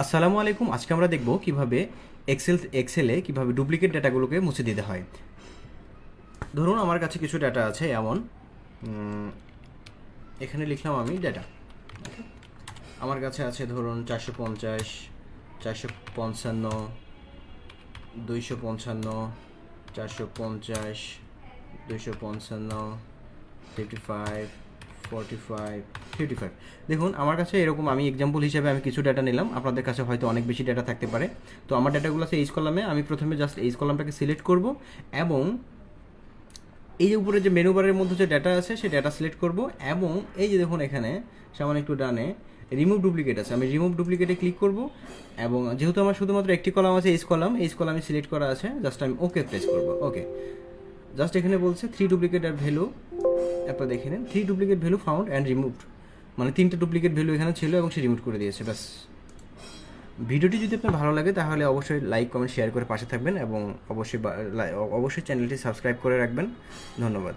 আসসালামু আলাইকুম। আজকে আমরা দেখব কিভাবে এক্সেলে কিভাবে ডুপ্লিকেট ডেটাগুলোকে মুছে দিতে হয়। ধরুন আমার কাছে কিছু ডেটা আছে এমন, উম, এখানে লিখলাম আমি ডেটা। আমার কাছে আছে ধরুন 450, 455, 255, 450, 255, 55, 45, 55। দেখুন আমার কাছে এরকম, আমি এক্সাম্পল হিসেবে আমি কিছু ডেটা নিলাম, আপনাদের কাছে হয়তো অনেক বেশি ডেটা থাকতে পারে। তো আমার ডেটাগুলো আছে এইচ কলামে। আমি প্রথমে জাস্ট এইচ কলামটাকে সিলেক্ট করব এবং এই যে উপরে যে মেনু বারের মধ্যে যে ডেটা আছে সেই ডেটা সিলেক্ট করব এবং এই যে দেখুন এখানে সামান্য একটু ডানে রিমুভ ডুপ্লিকেট আছে, আমি রিমুভ ডুপ্লিকেটে ক্লিক করব এবং যেহেতু আমার শুধুমাত্র একটি কলাম আছে এইচ কলামে সিলেক্ট করা আছে, জাস্ট আমি ওকে প্রেস করব। ওকে, জাস্ট এখানে বলছে 3 ডুপ্লিকেট আর ভ্যালু, আপনারা দেখে নিন 3 duplicate value found and removed, মানে 3টা ডুপ্লিকেট ভ্যালু এখানে ছিল এবং সে রিমুভ করে দিয়েছে। ব্যাস। ভিডিওটি যদি আপনার ভালো লাগে তাহলে অবশ্যই লাইক কমেন্ট শেয়ার করে পাশে থাকবেন এবং অবশ্যই চ্যানেলটি সাবস্ক্রাইব করে রাখবেন। ধন্যবাদ।